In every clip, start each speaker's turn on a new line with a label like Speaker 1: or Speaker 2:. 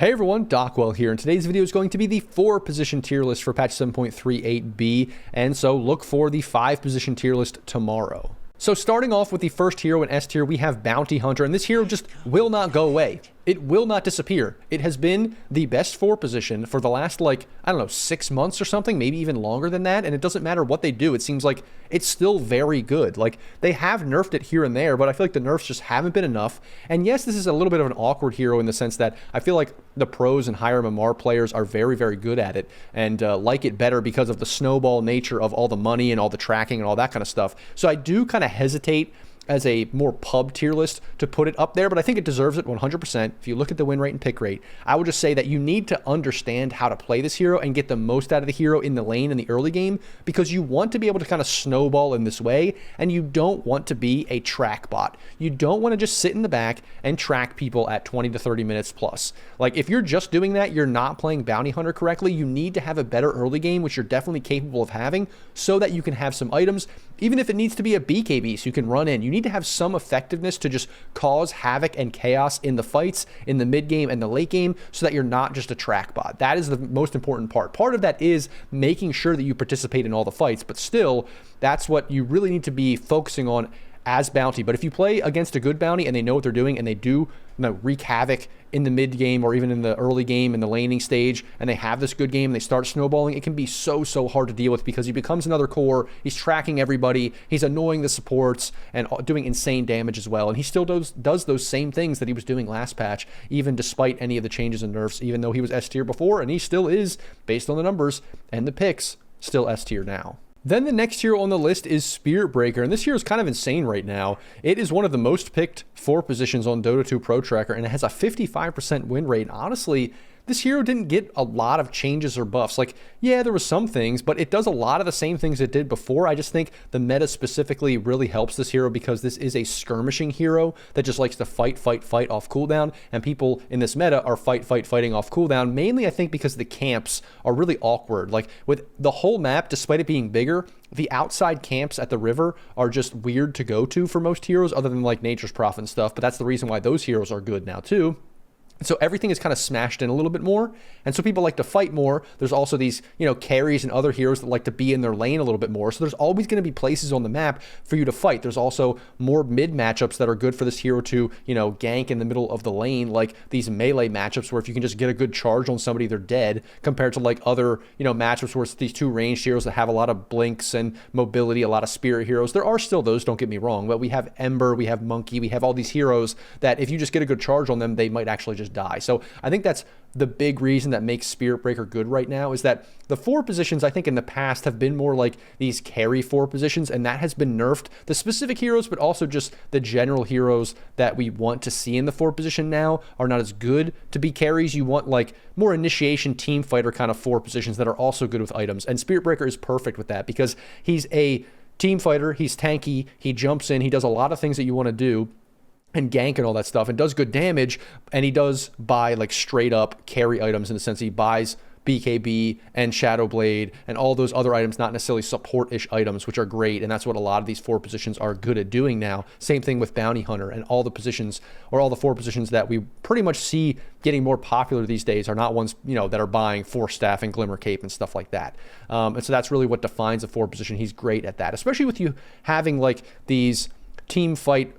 Speaker 1: Hey everyone, Dockwell here, and today's video is going to be the 4-position tier list for patch 7.38b, and so look for the 5-position tier list tomorrow. So starting off with the first hero in S tier, we have Bounty Hunter, and this hero just will not go away. It will not disappear. It has been the best 4 position for the last, I don't know, 6 months or something, maybe even longer than that, and it doesn't matter what they do. It seems like it's still very good. They have nerfed it here and there, but I feel like the nerfs just haven't been enough. And yes, this is a little bit of an awkward hero in the sense that I feel like the pros and higher MMR players are very, very good at it and like it better because of the snowball nature of all the money and all the tracking and all that kind of stuff. So I do kind of hesitate as a more pub tier list to put it up there, but I think it deserves it 100%. If you look at the win rate and pick rate, I would just say that you need to understand how to play this hero and get the most out of the hero in the lane in the early game, because you want to be able to kind of snowball in this way, and you don't want to be a track bot. You don't want to just sit in the back and track people at 20 to 30 minutes plus. If you're just doing that, you're not playing Bounty Hunter correctly. You need to have a better early game, which you're definitely capable of having, so that you can have some items, even if it needs to be a BKB so you can run in. You need to have some effectiveness to just cause havoc and chaos in the fights, in the mid game and the late game, so that you're not just a track bot. That is the most important part. Part of that is making sure that you participate in all the fights, but still, that's what you really need to be focusing on as Bounty. But if you play against a good Bounty and they know what they're doing and they do wreak havoc in the mid game or even in the early game in the laning stage, and they have this good game and they start snowballing, it can be so hard to deal with because he becomes another core. He's tracking everybody, he's annoying the supports and doing insane damage as well, and he still does those same things that he was doing last patch, even despite any of the changes and nerfs, even though he was S tier before, and he still is, based on the numbers and the picks, still S tier now. Then the next hero on the list is Spirit Breaker, and this hero is kind of insane right now. It is one of the most picked 4 positions on Dota 2 Pro Tracker, and it has a 55% win rate. Honestly, this hero didn't get a lot of changes or buffs. Yeah, there was some things, but it does a lot of the same things it did before. I just think the meta specifically really helps this hero because this is a skirmishing hero that just likes to fight off cooldown, and people in this meta are fighting off cooldown, mainly I think because the camps are really awkward. With the whole map, despite it being bigger, the outside camps at the river are just weird to go to for most heroes, other than Nature's Prophet and stuff, but that's the reason why those heroes are good now too. So everything is kind of smashed in a little bit more, and so people like to fight more. There's also these, carries and other heroes that like to be in their lane a little bit more. So there's always going to be places on the map for you to fight. There's also more mid matchups that are good for this hero to, gank in the middle of the lane, like these melee matchups where if you can just get a good charge on somebody, they're dead, compared to other, matchups where it's these 2 ranged heroes that have a lot of blinks and mobility, a lot of spirit heroes. There are still those, don't get me wrong, but we have Ember, we have Monkey, we have all these heroes that if you just get a good charge on them, they might actually just die. So I think that's the big reason that makes Spirit Breaker good right now, is that the 4 positions I think in the past have been more like these carry 4 positions, and that has been nerfed. The specific heroes, but also just the general heroes that we want to see in the 4 position now are not as good to be carries. You want more initiation team fighter kind of 4 positions that are also good with items, and Spirit Breaker is perfect with that because he's a team fighter, he's tanky, he jumps in, he does a lot of things that you want to do and gank and all that stuff, and does good damage, and he does buy straight up carry items in the sense he buys BKB and Shadow Blade and all those other items, not necessarily support-ish items, which are great, and that's what a lot of these 4 positions are good at doing now. Same thing with Bounty Hunter, and all the positions, or all the 4 positions that we pretty much see getting more popular these days are not ones, that are buying Force Staff and Glimmer Cape and stuff like that. And so that's really what defines a 4 position. He's great at that, especially with you having these team fight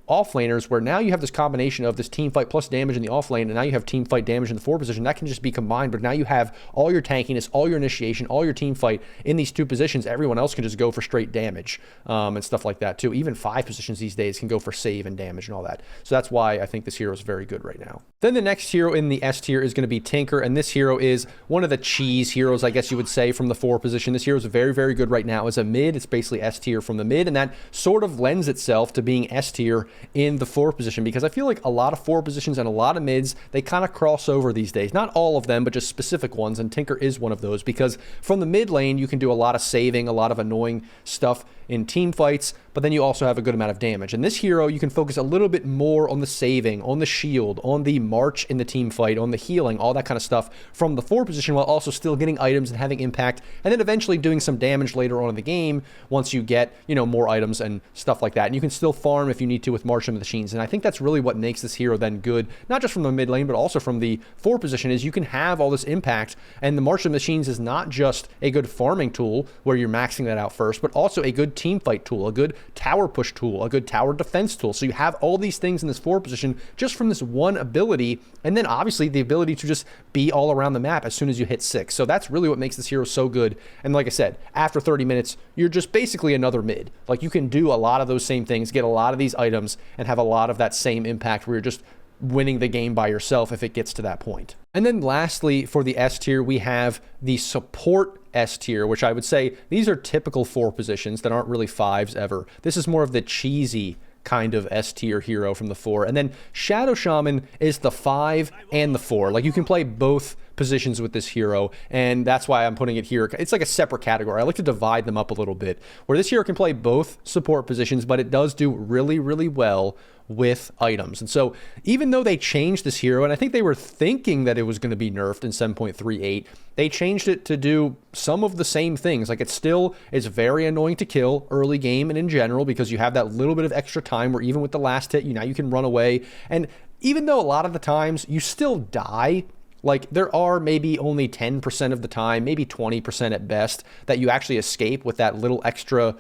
Speaker 1: offlaners, where now you have this combination of this team fight plus damage in the offlane, and now you have team fight damage in the 4 position. That can just be combined, but now you have all your tankiness, all your initiation, all your team fight in these 2 positions. Everyone else can just go for straight damage and stuff like that too. Even 5 positions these days can go for save and damage and all that. So that's why I think this hero is very good right now. Then the next hero in the S tier is going to be Tinker, and this hero is one of the cheese heroes, I guess you would say, from the 4 position. This hero is very, very good right now as a mid. It's basically S tier from the mid, and that sort of lends itself to being S tier in the 4 position, because I feel like a lot of 4 positions and a lot of mids, they kind of cross over these days. Not all of them, but just specific ones, and Tinker is one of those, because from the mid lane you can do a lot of saving, a lot of annoying stuff in team fights, but then you also have a good amount of damage. And this hero, you can focus a little bit more on the saving, on the shield, on the march in the team fight, on the healing, all that kind of stuff from the 4 position, while also still getting items and having impact, and then eventually doing some damage later on in the game once you get, more items and stuff like that. And you can still farm farm if you need to with March of the Machines. And I think that's really what makes this hero then good, not just from the mid lane, but also from the 4 position, is you can have all this impact. And the March of the Machines is not just a good farming tool where you're maxing that out first, but also a good team fight tool, a good tower push tool, a good tower defense tool. So you have all these things in this 4 position just from this one ability. And then obviously the ability to just be all around the map as soon as you hit 6. So that's really what makes this hero so good. And like I said, after 30 minutes, you're just basically another mid. Like, you can do a lot of those same things, get a lot of these items, and have a lot of that same impact where you're just winning the game by yourself if it gets to that point. And then lastly, for the S tier, we have the support S tier, which I would say these are typical 4 positions that aren't really 5s ever. This is more of the cheesy kind of S tier hero from the 4. And then Shadow Shaman is the 5 and the 4. Like, you can play both positions with this hero, and that's why I'm putting it here. It's like a separate category. I like to divide them up a little bit, where this hero can play both support positions, but it does do really, really well with items. And so even though they changed this hero, and I think they were thinking that it was going to be nerfed in 7.38, they changed it to do some of the same things. Like, it still is very annoying to kill early game and in general, because you have that little bit of extra time where even with the last hit, now you can run away. And even though a lot of the times you still die, like, there are maybe only 10% of the time, maybe 20% at best, that you actually escape with that little extra,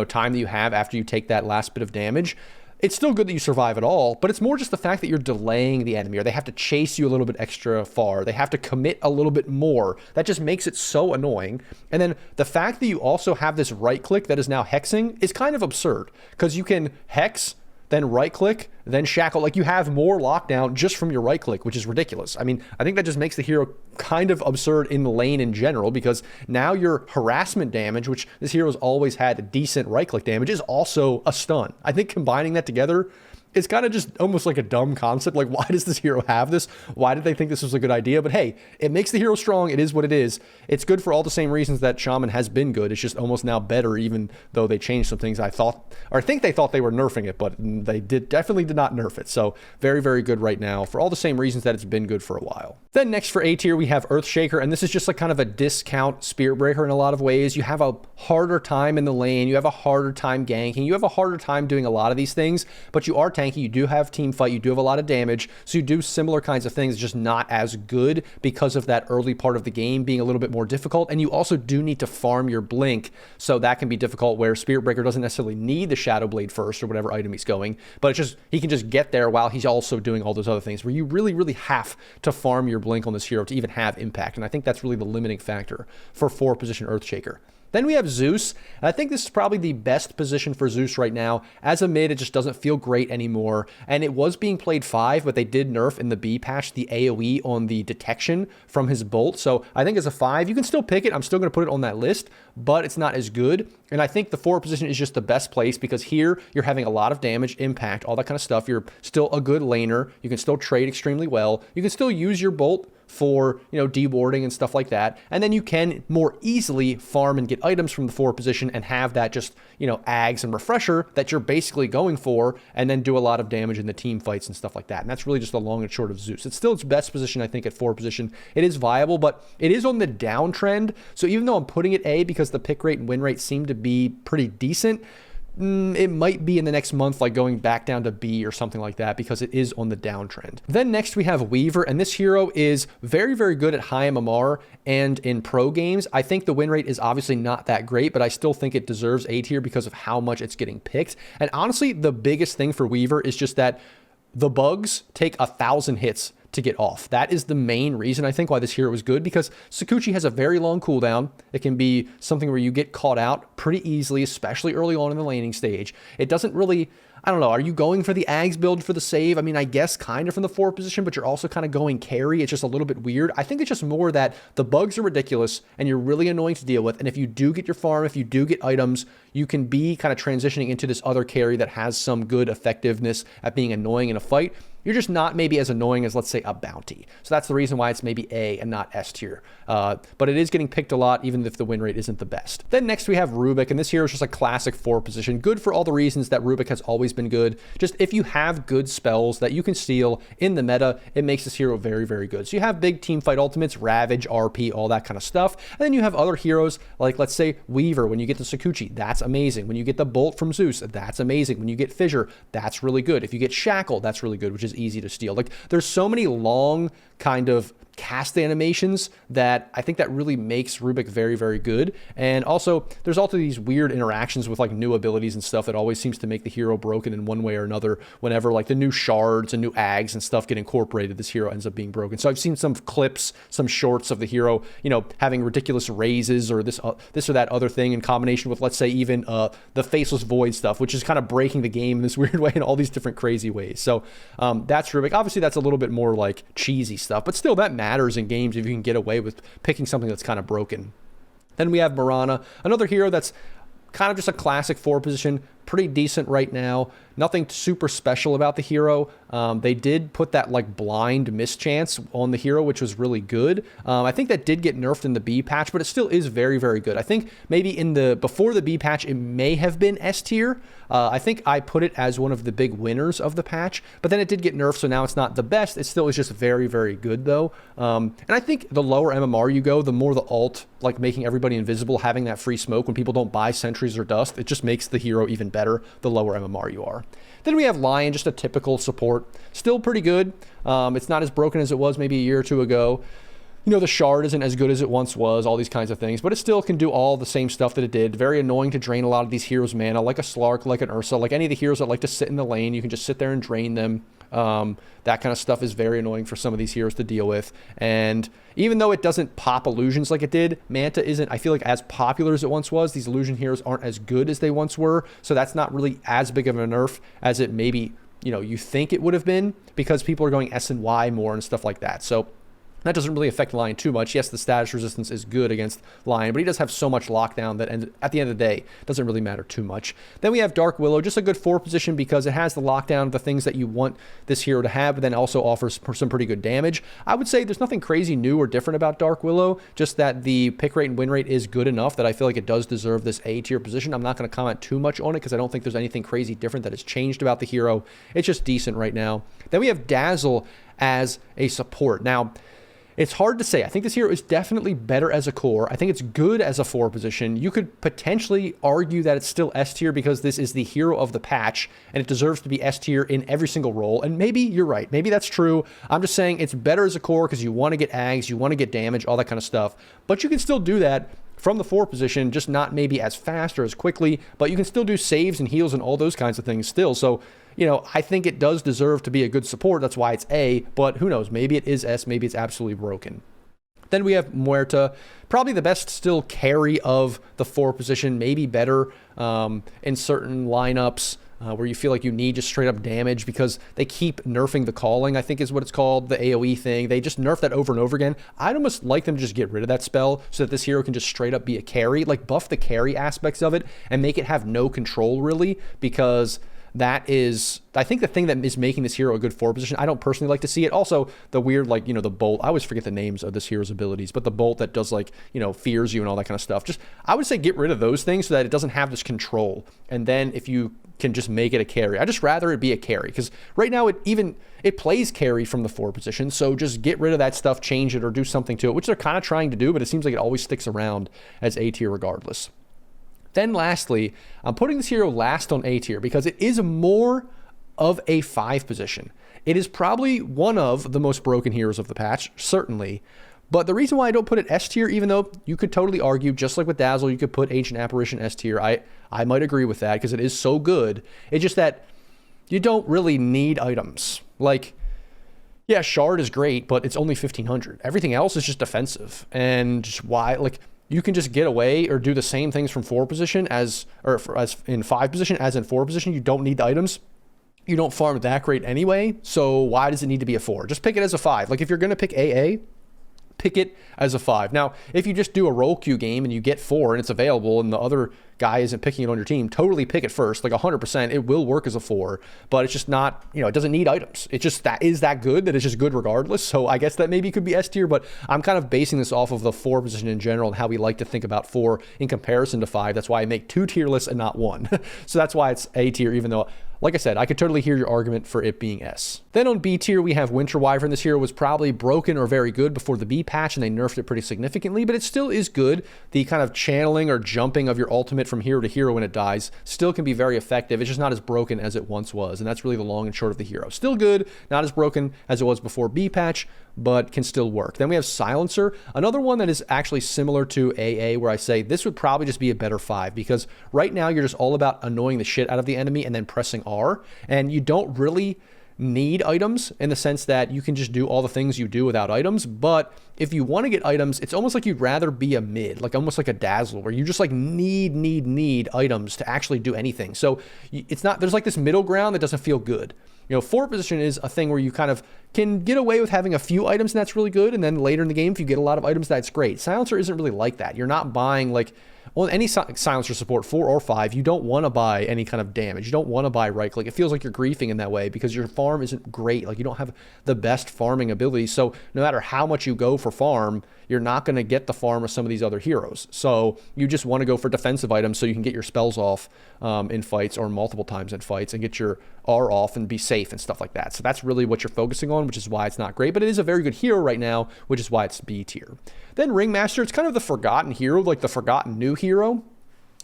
Speaker 1: time that you have after you take that last bit of damage. It's still good that you survive at all, but it's more just the fact that you're delaying the enemy, or they have to chase you a little bit extra far. They have to commit a little bit more. That just makes it so annoying. And then the fact that you also have this right click that is now hexing is kind of absurd, because you can hex, then right click, then shackle. Like, you have more lockdown just from your right click, which is ridiculous. I mean, I think that just makes the hero kind of absurd in the lane in general, because now your harassment damage, which this hero's always had a decent right click damage, is also a stun. I think combining that together, it's kind of just almost like a dumb concept. Like, why does this hero have this? Why did they think this was a good idea? But hey, it makes the hero strong. It is what it is. It's good for all the same reasons that Shaman has been good. It's just almost now better, even though they changed some things. I think they thought they were nerfing it, but they definitely did not nerf it. So very, very good right now for all the same reasons that it's been good for a while. Then next for A tier, we have Earthshaker, and this is just like kind of a discount Spirit Breaker in a lot of ways. You have a harder time in the lane. You have a harder time ganking. You have a harder time doing a lot of these things, but you are tanky. You do have team fight. You do have a lot of damage. So you do similar kinds of things, just not as good because of that early part of the game being a little bit more difficult. And you also do need to farm your blink. So that can be difficult, where Spirit Breaker doesn't necessarily need the Shadow Blade first or whatever item he's going, but it's just, he can just get there while he's also doing all those other things, where you really, really have to farm your blink on this hero to even have impact. And I think that's really the limiting factor for 4 position Earthshaker. Then we have Zeus. And I think this is probably the best position for Zeus right now. As a mid, it just doesn't feel great anymore. And it was being played 5, but they did nerf in the B patch the AoE on the detection from his bolt. So I think as a 5, you can still pick it. I'm still going to put it on that list, but it's not as good. And I think the 4 position is just the best place, because here you're having a lot of damage, impact, all that kind of stuff. You're still a good laner. You can still trade extremely well. You can still use your bolt for, dewarding and stuff like that. And then you can more easily farm and get items from the 4 position and have that just, ags and refresher that you're basically going for, and then do a lot of damage in the team fights and stuff like that. And that's really just the long and short of Zeus. It's still its best position, I think, at 4 position. It is viable, but it is on the downtrend. So even though I'm putting it A because the pick rate and win rate seem to be pretty decent, it might be in the next month, like going back down to B or something like that, because it is on the downtrend. Then next we have Weaver, and this hero is very, very good at high MMR and in pro games. I think the win rate is obviously not that great, but I still think it deserves A tier because of how much it's getting picked. And honestly, the biggest thing for Weaver is just that the bugs take 1,000 hits to get off. That is the main reason I think why this hero is good, because Sakuchi has a very long cooldown. It can be something where you get caught out pretty easily, especially early on in the laning stage. It doesn't really, I don't know, are you going for the Ags build for the save? I mean, I guess kind of from the 4 position, but you're also kind of going carry. It's just a little bit weird. I think it's just more that the bugs are ridiculous and you're really annoying to deal with. And if you do get your farm, if you do get items, you can be kind of transitioning into this other carry that has some good effectiveness at being annoying in a fight. you're just not maybe as annoying as, let's say, a Bounty. So that's the reason why it's maybe A and not S tier. But it is getting picked a lot, even if the win rate isn't the best. Then next we have Rubik, and this hero is just a classic 4 position. Good for all the reasons that Rubik has always been good. Just if you have good spells that you can steal in the meta, it makes this hero very, very good. So you have big team fight ultimates, Ravage, RP, all that kind of stuff. And then you have other heroes like, let's say, Weaver. When you get the Sakuchi, that's amazing. When you get the Bolt from Zeus, that's amazing. When you get Fissure, that's really good. If you get Shackle, that's really good, which is easy to steal. Like, there's so many long kind of cast animations that I think that really makes Rubik very, very good. And also, there's also these weird interactions with like new abilities and stuff that always seems to make the hero broken in one way or another. Whenever like the new shards and new ags and stuff get incorporated, this hero ends up being broken. So I've seen some clips, some shorts of the hero, you know, having ridiculous raises or this or that other thing in combination with, let's say, even the Faceless Void stuff, which is kind of breaking the game in this weird way in all these different crazy ways. So that's Rubik. Obviously, that's a little bit more like cheesy stuff, but still that matters in games if you can get away with picking something that's kind of broken. Then we have Marana, another hero that's kind of just a classic 4 position, pretty decent right now. Nothing super special about the hero. They did put that like blind mischance on the hero, which was really good. I think that did get nerfed in the B patch, but it still is very, very good. I think maybe before the B patch, it may have been S tier. I think I put it as one of the big winners of the patch, but then it did get nerfed, so now it's not the best. It still is just very, very good though. And I think the lower MMR you go, the more the ult, like making everybody invisible, having that free smoke when people don't buy sentries or dust, it just makes the hero even better the lower MMR you are. Then we have Lion, just a typical support. Still pretty good. It's not as broken as it was maybe a year or two ago. You know, the shard isn't as good as it once was, all these kinds of things, but it still can do all the same stuff that it did. Very annoying to drain a lot of these heroes' mana, like a Slark, like an Ursa, like any of the heroes that like to sit in the lane. You can just sit there and drain them. That kind of stuff is very annoying for some of these heroes to deal with. And even though it doesn't pop illusions like it did, Manta isn't, I feel like, as popular as it once was. These illusion heroes aren't as good as they once were, so that's not really as big of a nerf as it maybe, you know, you think it would have been, because people are going S and Y more and stuff like that. So that doesn't really affect Lion too much. Yes, the status resistance is good against Lion, but he does have so much lockdown that at the end of the day, it doesn't really matter too much. Then we have Dark Willow, just a good 4 position because it has the lockdown of the things that you want this hero to have, but then also offers some pretty good damage. I would say there's nothing crazy new or different about Dark Willow, just that the pick rate and win rate is good enough that I feel like it does deserve this A tier position. I'm not going to comment too much on it because I don't think there's anything crazy different that has changed about the hero. It's just decent right now. Then we have Dazzle as a support. Now, it's hard to say. I think this hero is definitely better as a core. I think it's good as a 4 position. You could potentially argue that it's still S tier because this is the hero of the patch and it deserves to be S tier in every single role. And maybe you're right. Maybe that's true. I'm just saying it's better as a core because you want to get ags, you want to get damage, all that kind of stuff. But you can still do that from the 4 position, just not maybe as fast or as quickly, but you can still do saves and heals and all those kinds of things still. So, you know, I think it does deserve to be a good support. That's why it's A, but who knows? Maybe it is S, maybe it's absolutely broken. Then we have Muerta, probably the best still carry of the 4 position, maybe better in certain lineups where you feel like you need just straight up damage because they keep nerfing the calling, I think is what it's called, the AoE thing. They just nerf that over and over again. I'd almost like them to just get rid of that spell so that this hero can just straight up be a carry, like buff the carry aspects of it and make it have no control really, because that is, I think, the thing that is making this hero a good 4 position. I don't personally like to see it. Also, the weird, like, you know, the bolt. I always forget the names of this hero's abilities, but the bolt that does, like, you know, fears you and all that kind of stuff. Just, I would say get rid of those things so that it doesn't have this control. And then if you can just make it a carry. I just rather it be a carry because right now it plays carry from the 4 position. So just get rid of that stuff, change it, or do something to it, which they're kind of trying to do, but it seems like it always sticks around as A tier regardless. Then lastly, I'm putting this hero last on A tier because it is more of a 5 position. It is probably one of the most broken heroes of the patch, certainly. But the reason why I don't put it S tier, even though you could totally argue, just like with Dazzle, you could put Ancient Apparition S tier. I might agree with that because it is so good. It's just that you don't really need items. Like, yeah, Shard is great, but it's only 1500. Everything else is just defensive. And just why, like, you can just get away or do the same things from 4 position as in 5 position as in 4 position. You don't need the items. You don't farm that great anyway. So why does it need to be a 4? Just pick it as a 5. Like if you're going to pick AA, pick it as a 5. Now, if you just do a roll queue game and you get 4 and it's available and the other guy isn't picking it on your team, totally pick it first. Like 100%, it will work as a 4, but it's just not, it doesn't need items. It just that good that it's just good regardless. So I guess that maybe could be S tier, but I'm kind of basing this off of the 4 position in general and how we like to think about 4 in comparison to 5. That's why I make 2 tier lists and not 1. So that's why it's A tier, even though, like I said, I could totally hear your argument for it being S. Then on B tier, we have Winter Wyvern. This hero was probably broken or very good before the B patch, and they nerfed it pretty significantly, but it still is good. The kind of channeling or jumping of your ultimate from hero to hero when it dies still can be very effective. It's just not as broken as it once was, and that's really the long and short of the hero. Still good, not as broken as it was before B patch, but can still work. Then we have Silencer, another one that is actually similar to AA, where I say this would probably just be a better 5, because right now you're just all about annoying the shit out of the enemy and then pressing R, and you don't really need items in the sense that you can just do all the things you do without items. But if you want to get items, it's almost like you'd rather be a mid, like almost like a Dazzle, where you just like need items to actually do anything. So it's not, there's like this middle ground that doesn't feel good. 4 position is a thing where you kind of can get away with having a few items, and that's really good. And then later in the game, if you get a lot of items, that's great. Silencer isn't really like that. You're not buying like, well, any Silencer support, 4 or 5, you don't want to buy any kind of damage. You don't want to buy right click. It feels like you're griefing in that way because your farm isn't great. Like you don't have the best farming ability. So no matter how much you go for farm, you're not going to get the farm of some of these other heroes. So you just want to go for defensive items so you can get your spells off in fights or multiple times in fights and get your R off and be safe and stuff like that. So that's really what you're focusing on, which is why it's not great. But it is a very good hero right now, which is why it's B tier. Then Ringmaster, it's kind of the forgotten hero, like the forgotten new hero.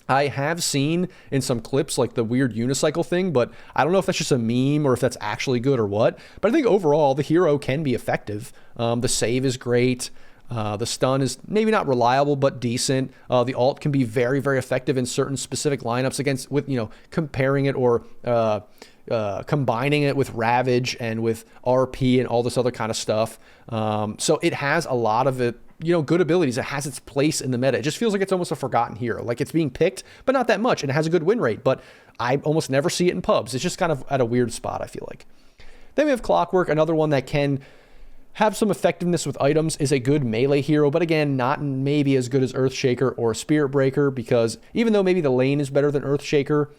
Speaker 1: I have seen in some clips like the weird unicycle thing, but I don't know if that's just a meme or if that's actually good or what. But I think overall the hero can be effective. The save is great. The stun is maybe not reliable, but decent. The ult can be very, very effective in certain specific lineups with comparing it or combining it with Ravage and with RP and all this other kind of stuff. So it has a lot of it, good abilities. It has its place in the meta. It just feels like it's almost a forgotten hero. Like it's being picked, but not that much. And it has a good win rate, but I almost never see it in pubs. It's just kind of at a weird spot, I feel like. Then we have Clockwork, another one that can have some effectiveness with items, is a good melee hero, but again, not maybe as good as Earthshaker or Spirit Breaker, because even though maybe the lane is better than Earthshaker,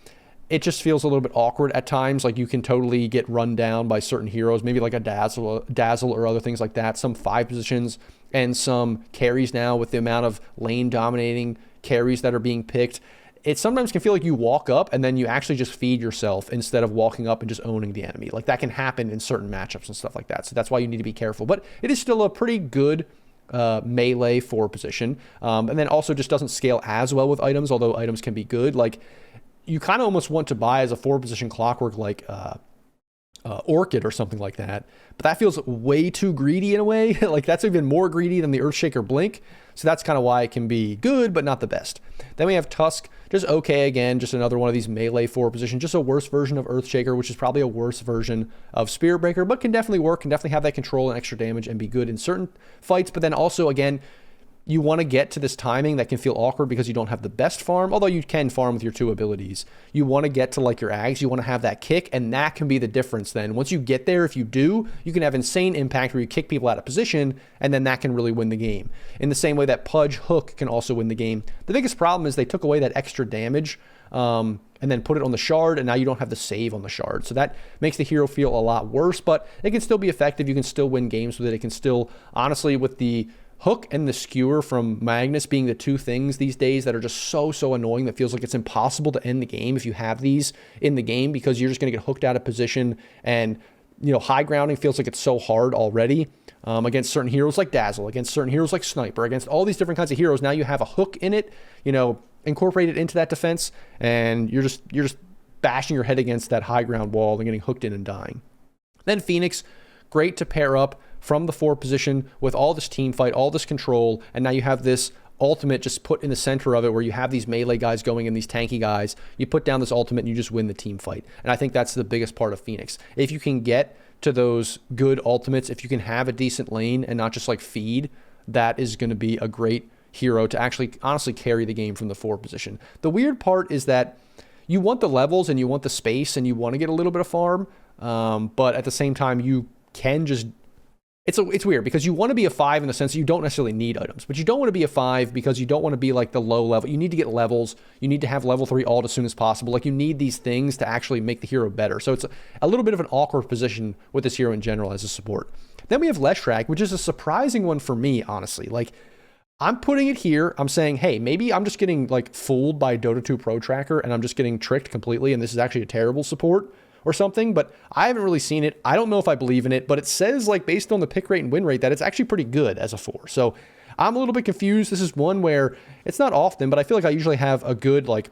Speaker 1: it just feels a little bit awkward at times. Like you can totally get run down by certain heroes, maybe like a Dazzle or other things like that. Some 5 positions and some carries now with the amount of lane dominating carries that are being picked. It sometimes can feel like you walk up and then you actually just feed yourself instead of walking up and just owning the enemy. Like that can happen in certain matchups and stuff like that. So that's why you need to be careful. But it is still a pretty good melee 4 position. And then also just doesn't scale as well with items, although items can be good. Like you kind of almost want to buy as a 4 position Clockwork like Orchid or something like that, but that feels way too greedy in a way. Like that's even more greedy than the Earthshaker Blink. So that's kind of why it can be good, but not the best. Then we have Tusk, just okay again, just another one of these melee 4 position, just a worse version of Earthshaker, which is probably a worse version of Spirit Breaker, but can definitely work, can definitely have that control and extra damage and be good in certain fights. But then also again, you want to get to this timing that can feel awkward because you don't have the best farm, although you can farm with your 2 abilities. You want to get to like your Ags, you want to have that kick, and that can be the difference then. Once you get there, if you do, you can have insane impact where you kick people out of position, and then that can really win the game. In the same way that Pudge Hook can also win the game. The biggest problem is they took away that extra damage and then put it on the shard, and now you don't have the save on the shard. So that makes the hero feel a lot worse, but it can still be effective. You can still win games with it. It can still, honestly, with the Hook and the Skewer from Magnus being the 2 things these days that are just so annoying that feels like it's impossible to end the game if you have these in the game, because you're just going to get hooked out of position, and high grounding feels like it's so hard already against certain heroes like Dazzle, against certain heroes like Sniper, against all these different kinds of heroes. Now you have a hook in it, incorporated into that defense, and you're just bashing your head against that high ground wall and getting hooked in and dying. Then Phoenix, great to pair up from the 4 position with all this team fight, all this control, and now you have this ultimate just put in the center of it where you have these melee guys going and these tanky guys. You put down this ultimate and you just win the team fight. And I think that's the biggest part of Phoenix. If you can get to those good ultimates, if you can have a decent lane and not just like feed, that is going to be a great hero to actually honestly carry the game from the 4 position. The weird part is that you want the levels and you want the space and you want to get a little bit of farm, but at the same time you can just it's weird because you want to be a 5 in the sense that you don't necessarily need items, but you don't want to be a 5 because you don't want to be like the low level. You need to get levels. You need to have level 3 ult as soon as possible. Like you need these things to actually make the hero better. So it's a little bit of an awkward position with this hero in general as a support. Then we have Leshrac, which is a surprising one for me, honestly. Like I'm putting it here. I'm saying, hey, maybe I'm just getting like fooled by Dota 2 Pro Tracker and I'm just getting tricked completely. And this is actually a terrible support or something, but I haven't really seen it. I don't know if I believe in it, but it says like based on the pick rate and win rate that it's actually pretty good as a 4. So I'm a little bit confused. This is one where it's not often, but I feel like I usually have a good like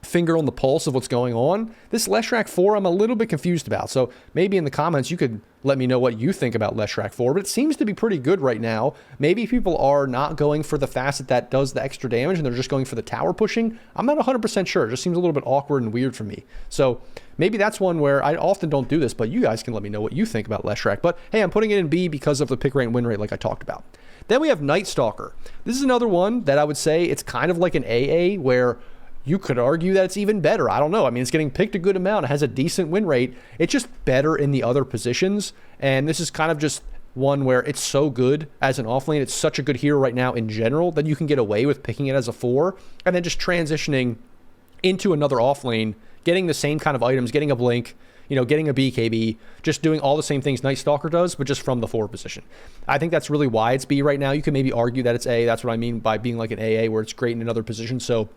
Speaker 1: finger on the pulse of what's going on. This Leshrac 4, I'm a little bit confused about. So maybe in the comments, you could let me know what you think about Leshrac 4, but it seems to be pretty good right now. Maybe people are not going for the facet that does the extra damage and they're just going for the tower pushing. I'm not 100% sure. It just seems a little bit awkward and weird for me. So maybe that's one where I often don't do this, but you guys can let me know what you think about Leshrac. But hey, I'm putting it in B because of the pick rate and win rate like I talked about. Then we have Night Stalker. This is another one that I would say it's kind of like an AA where you could argue that it's even better. I don't know. I mean, it's getting picked a good amount. It has a decent win rate. It's just better in the other positions. And this is kind of just one where it's so good as an offlane. It's such a good hero right now in general that you can get away with picking it as a 4 and then just transitioning into another offlane, getting the same kind of items, getting a blink, you know, getting a BKB, just doing all the same things Night Stalker does, but just from the 4 position. I think that's really why it's B right now. You can maybe argue that it's A. That's what I mean by being like an AA where it's great in another position. So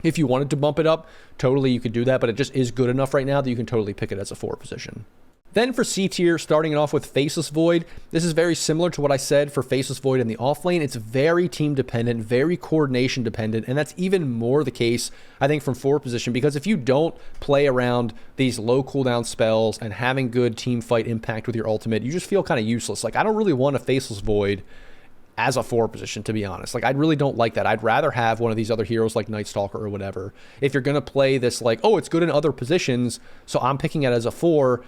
Speaker 1: if you wanted to bump it up, totally you could do that, but it just is good enough right now that you can totally pick it as a 4 position. Then for C tier, starting it off with Faceless Void, this is very similar to what I said for Faceless Void in the offlane. It's very team dependent, very coordination dependent, and that's even more the case, I think, from 4 position, because if you don't play around these low cooldown spells and having good team fight impact with your ultimate, you just feel kind of useless. Like, I don't really want a Faceless Void as a 4 position, to be honest. Like, I really don't like that. I'd rather have one of these other heroes like Night Stalker or whatever. If you're going to play this like, oh, it's good in other positions, so I'm picking it as a 4,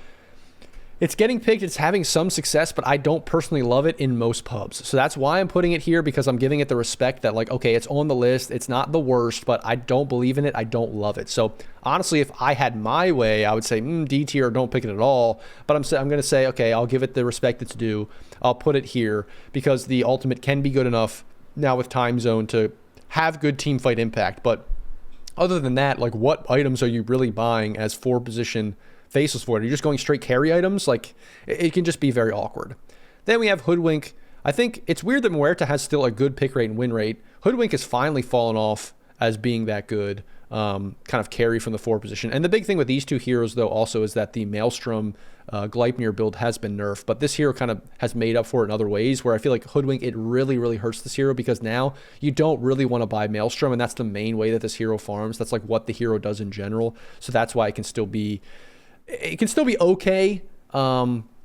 Speaker 1: it's getting picked, it's having some success, but I don't personally love it in most pubs. So that's why I'm putting it here, because I'm giving it the respect that like, okay, it's on the list, it's not the worst, but I don't believe in it, I don't love it. So honestly, if I had my way, I would say D tier, don't pick it at all. But I'm going to say, okay, I'll give it the respect it's due. I'll put it here because the ultimate can be good enough now with time zone to have good team fight impact. But other than that, like, what items are you really buying as 4 position Faceless Void? Are you just going straight carry items? Like, it can just be very awkward. Then we have Hoodwink. I think it's weird that Muerta has still a good pick rate and win rate. Hoodwink has finally fallen off as being that good, kind of carry from the 4 position. And the big thing with these 2 heroes, though, also is that the Maelstrom Gleipnir build has been nerfed, but this hero kind of has made up for it in other ways, where I feel like Hoodwink, it really, really hurts this hero, because now you don't really want to buy Maelstrom, and that's the main way that this hero farms. That's like what the hero does in general. So that's why it can still be okay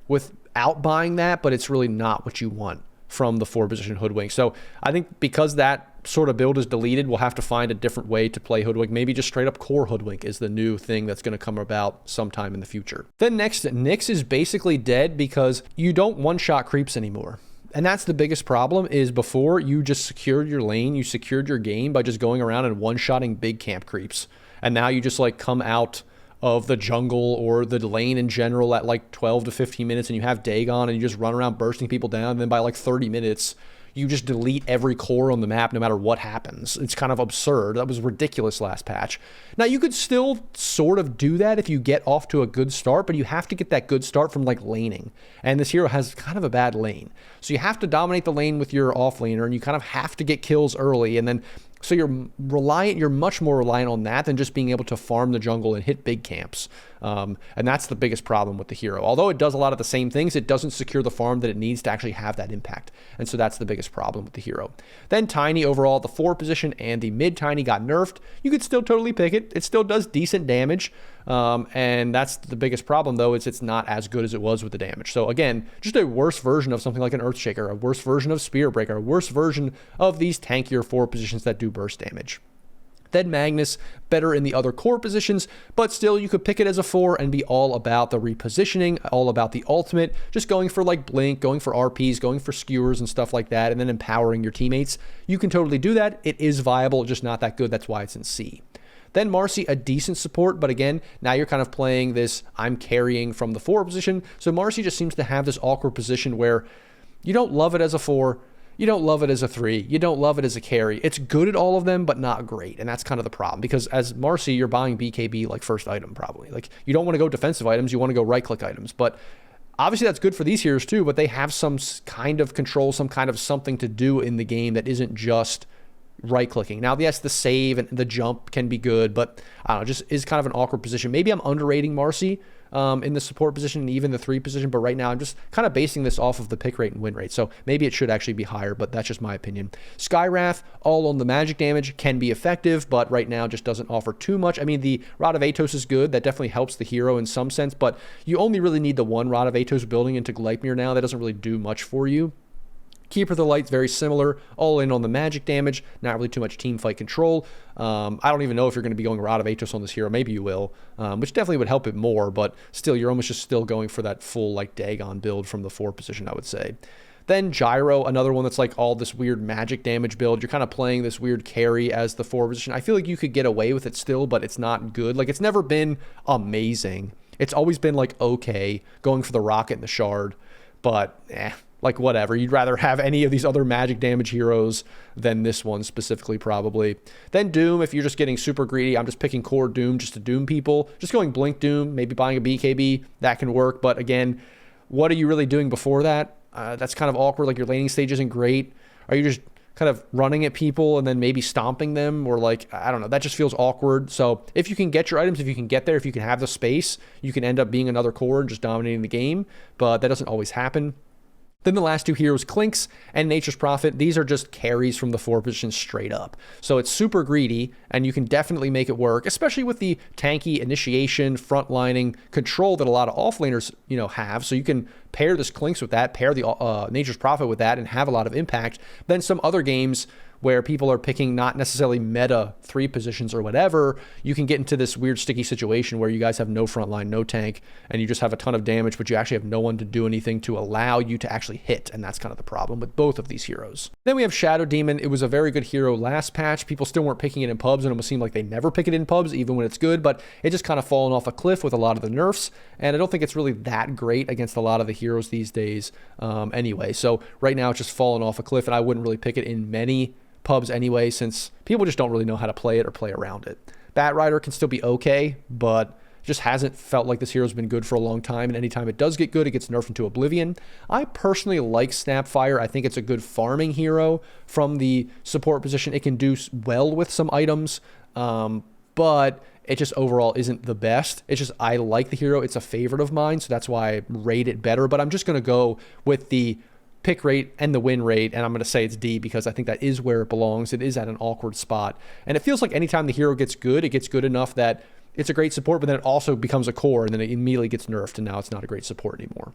Speaker 1: without buying that, but it's really not what you want from the 4 position Hoodwink. So I think because that sort of build is deleted, we'll have to find a different way to play Hoodwink. Maybe just straight up core Hoodwink is the new thing that's going to come about sometime in the future. Then next, Nyx is basically dead because you don't one-shot creeps anymore. And that's the biggest problem. Is before, you just secured your lane, you secured your game by just going around and one-shotting big camp creeps. And now you just like come out of the jungle or the lane in general at like 12 to 15 minutes and you have Dagon and you just run around bursting people down, and then by like 30 minutes you just delete every core on the map no matter what happens. It's kind of absurd. That was ridiculous last patch. Now, you could still sort of do that if you get off to a good start, but you have to get that good start from like laning. And this hero has kind of a bad lane. So you have to dominate the lane with your offlaner, and you kind of have to get kills early, and then so you're much more reliant on that than just being able to farm the jungle and hit big camps. And that's the biggest problem with the hero. Although it does a lot of the same things, it doesn't secure the farm that it needs to actually have that impact. And so that's the biggest problem with the hero. Then Tiny overall, the 4 position and the mid Tiny got nerfed. You could still totally pick it. It still does decent damage. And that's the biggest problem, though, is it's not as good as it was with the damage. So again, just a worse version of something like an Earthshaker, a worse version of Spirit Breaker, a worse version of these tankier 4 positions that do burst damage. Then Magnus, better in the other core positions, but still you could pick it as a 4 and be all about the repositioning, all about the ultimate, just going for like Blink, going for RPs, going for skewers and stuff like that, and then empowering your teammates. You can totally do that. It is viable, just not that good. That's why it's in C. Then Marcy, a decent support, but again, now you're kind of playing this I'm carrying from the 4 position. So Marcy just seems to have this awkward position where You don't love it as a 4. You don't love it as a 3. You don't love it as a carry. It's good at all of them, but not great. And that's kind of the problem, because as Marcy, you're buying BKB like first item probably. Like, you don't want to go defensive items. You want to go right-click items. But obviously that's good for these heroes too, but they have some kind of control, some kind of something to do in the game that isn't just right-clicking. Now, yes, the save and the jump can be good, but I don't know, just is kind of an awkward position. Maybe I'm underrating Marcy in the support position and even the 3 position, but right now I'm just kind of basing this off of the pick rate and win rate. So maybe it should actually be higher, but that's just my opinion. Skywrath, all on the magic damage, can be effective, but right now just doesn't offer too much. I mean, the Rod of Atos is good. That definitely helps the hero in some sense, but you only really need the 1 Rod of Atos building into Gleipnir now. That doesn't really do much for you. Keeper of the Light's very similar, all in on the magic damage, not really too much team fight control. I don't even know if you're going to be going Rod of Atos on this hero. Maybe you will, which definitely would help it more, but still, you're almost just still going for that full like Dagon build from the 4 position, I would say. Then Gyro, another one that's like all this weird magic damage build. You're kind of playing this weird carry as the 4 position. I feel like you could get away with it still, but it's not good. Like, it's never been amazing. It's always been like okay, going for the rocket and the shard, but like whatever. You'd rather have any of these other magic damage heroes than this one specifically, probably. Then Doom, if you're just getting super greedy, I'm just picking core Doom just to Doom people. Just going Blink Doom, maybe buying a BKB, that can work. But again, what are you really doing before that? That's kind of awkward. Like, your laning stage isn't great. Are you just kind of running at people and then maybe stomping them, or like, I don't know, that just feels awkward. So if you can get your items, if you can get there, if you can have the space, you can end up being another core and just dominating the game, but that doesn't always happen. Then the last 2 heroes, Clinks and Nature's Prophet, these are just carries from the 4 positions straight up. So it's super greedy, and you can definitely make it work, especially with the tanky initiation, frontlining control that a lot of offlaners, have. So you can pair this Clinks with that, pair the Nature's Prophet with that, and have a lot of impact. Then some other games where people are picking not necessarily meta 3 positions or whatever, you can get into this weird sticky situation where you guys have no front line, no tank, and you just have a ton of damage, but you actually have no one to do anything to allow you to actually hit, and that's kind of the problem with both of these heroes. Then we have Shadow Demon. It was a very good hero last patch. People still weren't picking it in pubs, and it almost seemed like they never pick it in pubs, even when it's good, but it just kind of fallen off a cliff with a lot of the nerfs, and I don't think it's really that great against a lot of the heroes these days anyway. So right now it's just fallen off a cliff, and I wouldn't really pick it in many pubs anyway, since people just don't really know how to play it or play around it. Bat Rider can still be okay, but just hasn't felt like this hero's been good for a long time, and anytime it does get good, it gets nerfed into oblivion. I personally like Snapfire. I think it's a good farming hero from the support position. It can do well with some items, but it just overall isn't the best. It's just, I like the hero. It's a favorite of mine, so that's why I rate it better, but I'm just going to go with the pick rate and the win rate, and I'm going to say it's D because I think that is where it belongs. It is at an awkward spot, and it feels like anytime the hero gets good, it gets good enough that it's a great support, but then it also becomes a core, and then it immediately gets nerfed, and now it's not a great support anymore.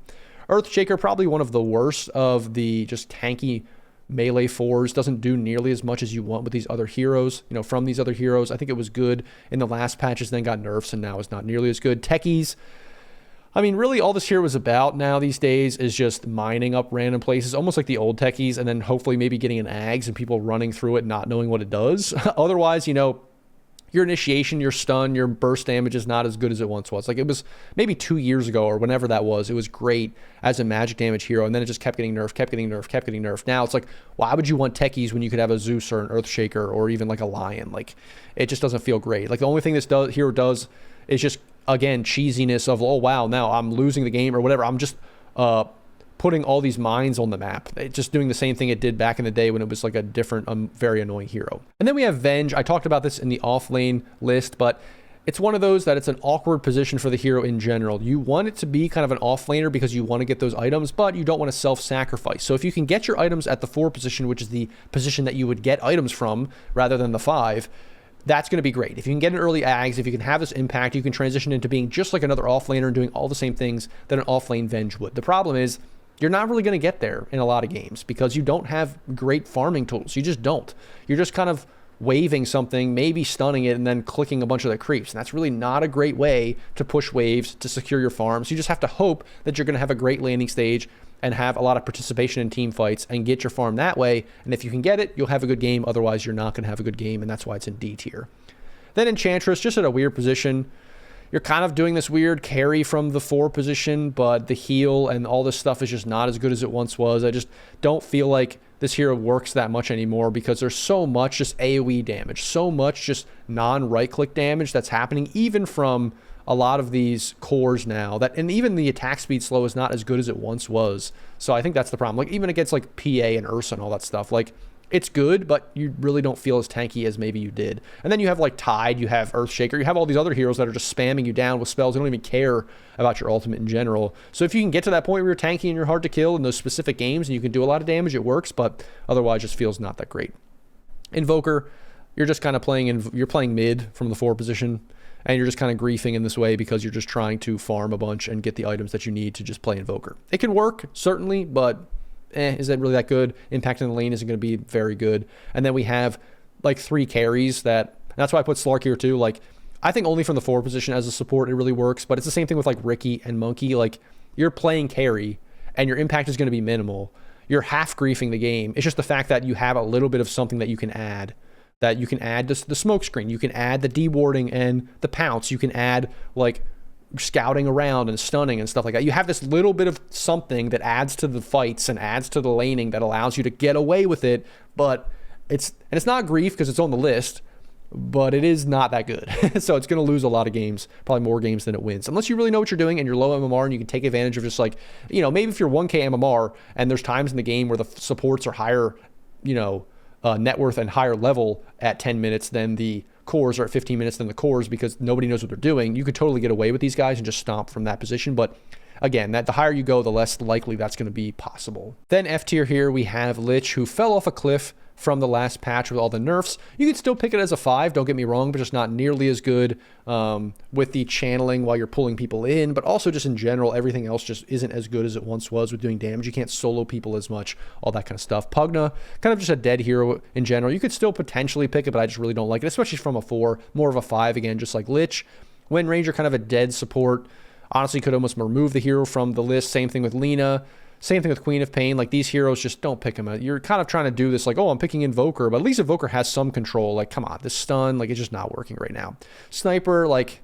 Speaker 1: Earthshaker, probably one of the worst of the just tanky melee 4s, doesn't do nearly as much as you want with these other heroes, from these other heroes. I think it was good in the last patches, then got nerfs, and now is not nearly as good. Techies, I mean, really all this hero is about now these days is just mining up random places, almost like the old techies, and then hopefully maybe getting an Ags and people running through it not knowing what it does. Otherwise, your initiation, your stun, your burst damage is not as good as it once was. Like, it was maybe 2 years ago or whenever that was, it was great as a magic damage hero, and then it just kept getting nerfed, kept getting nerfed, kept getting nerfed. Now it's like, why would you want techies when you could have a Zeus or an Earthshaker or even like a Lion? Like, it just doesn't feel great. Like, the only thing this hero does is just, again, cheesiness of, oh wow, now I'm losing the game or whatever. I'm just putting all these mines on the map. It's just doing the same thing it did back in the day when it was like a different, very annoying hero. And then we have Venge. I talked about this in the off lane list, but it's one of those that it's an awkward position for the hero in general. You want it to be kind of an off laner because you want to get those items, but you don't want to self-sacrifice. So if you can get your items at the 4 position, which is the position that you would get items from rather than the 5, that's going to be great. If you can get an early Ags, if you can have this impact, you can transition into being just like another offlaner and doing all the same things that an offlane Venge would. The problem is, you're not really going to get there in a lot of games because you don't have great farming tools. You just don't. You're just kind of waving something, maybe stunning it, and then clicking a bunch of the creeps. And that's really not a great way to push waves to secure your farms. You just have to hope that you're going to have a great landing stage and have a lot of participation in team fights and get your farm that way. And if you can get it, you'll have a good game. Otherwise, you're not going to have a good game, and that's why it's in D tier. Then Enchantress, just at a weird position. you're kind of doing this weird carry from the 4 position, but the heal and all this stuff is just not as good as it once was. I just don't feel like this hero works that much anymore because there's so much just AoE damage, so much just non-right click damage that's happening even from a lot of these cores now, that, and even the attack speed slow is not as good as it once was. So I think that's the problem. Like even against like PA and Ursa and all that stuff, like it's good, but you really don't feel as tanky as maybe you did. And then you have like Tide, you have Earthshaker, you have all these other heroes that are just spamming you down with spells. They don't even care about your ultimate in general. So if you can get to that point where you're tanky and you're hard to kill in those specific games and you can do a lot of damage, it works, but otherwise just feels not that great. Invoker, you're just kind of playing, you're playing mid from the 4 position, and you're just kind of griefing in this way because you're just trying to farm a bunch and get the items that you need to just play Invoker. It can work, certainly, but is that really that good? Impact in the lane isn't going to be very good. And then we have like 3 carries that's why I put Slark here too. Like, I think only from the 4 position as a support, it really works, but it's the same thing with like Ricky and Monkey. Like, you're playing carry and your impact is going to be minimal. You're half griefing the game. It's just the fact that you have a little bit of something that you can add. That you can add the smoke screen, you can add the dewarding and the pounce, you can add like scouting around and stunning and stuff like that. You have this little bit of something that adds to the fights and adds to the laning that allows you to get away with it, but it's not grief because it's on the list, but it is not that good. So it's going to lose a lot of games, probably more games than it wins, unless you really know what you're doing and you're low MMR and you can take advantage of just like, you know, maybe if you're 1k MMR and there's times in the game where the supports are higher, you know, net worth and higher level at 10 minutes than the cores, or at 15 minutes than the cores, because nobody knows what they're doing. You could totally get away with these guys and just stomp from that position. But again, the higher you go, the less likely that's going to be possible. Then F tier here, we have Lich, who fell off a cliff from the last patch with all the nerfs. You could still pick it as a 5, don't get me wrong, but just not nearly as good with the channeling while you're pulling people in, but also just in general, everything else just isn't as good as it once was with doing damage. You can't solo people as much, all that kind of stuff. Pugna, kind of just a dead hero in general. You could still potentially pick it, but I just really don't like it, especially from a 4, more of a 5 again, just like Lich. Wind Ranger, kind of a dead support. Honestly, could almost remove the hero from the list. Same thing with Lina. Same thing with Queen of Pain. Like, these heroes, just don't pick them. You're kind of trying to do this like, oh, I'm picking Invoker, but at least Invoker has some control. Like, come on, this stun, like, it's just not working right now. Sniper, like,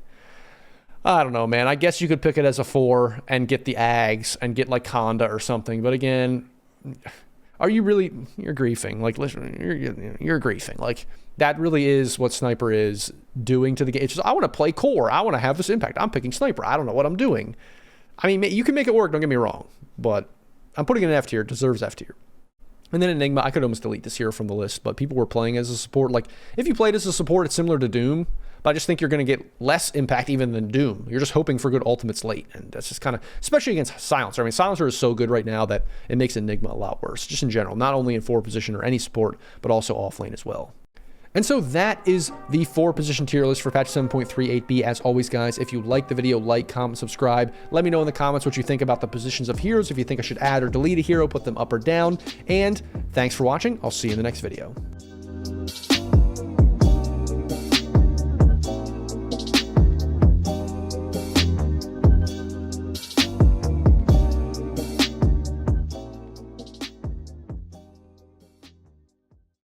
Speaker 1: I don't know, man. I guess you could pick it as a 4 and get the Ags and get, like, Conda or something. But again, are you really, you're griefing. Like, listen, you're griefing. Like, that really is what Sniper is doing to the game. It's just, I want to play core. I want to have this impact. I'm picking Sniper. I don't know what I'm doing. I mean, you can make it work, don't get me wrong, but I'm putting it in F tier, deserves F tier. And then Enigma, I could almost delete this hero from the list, but people were playing as a support. Like, if you played as a support, it's similar to Doom, but I just think you're going to get less impact even than Doom. You're just hoping for good ultimates late, and that's just kind of, especially against Silencer. I mean, Silencer is so good right now that it makes Enigma a lot worse, just in general, not only in 4 position or any support, but also off lane as well. And so that is the 4 position tier list for patch 7.38b. As always, guys, if you like the video, like, comment, subscribe. Let me know in the comments what you think about the positions of heroes. If you think I should add or delete a hero, put them up or down. And thanks for watching. I'll see you in the next video.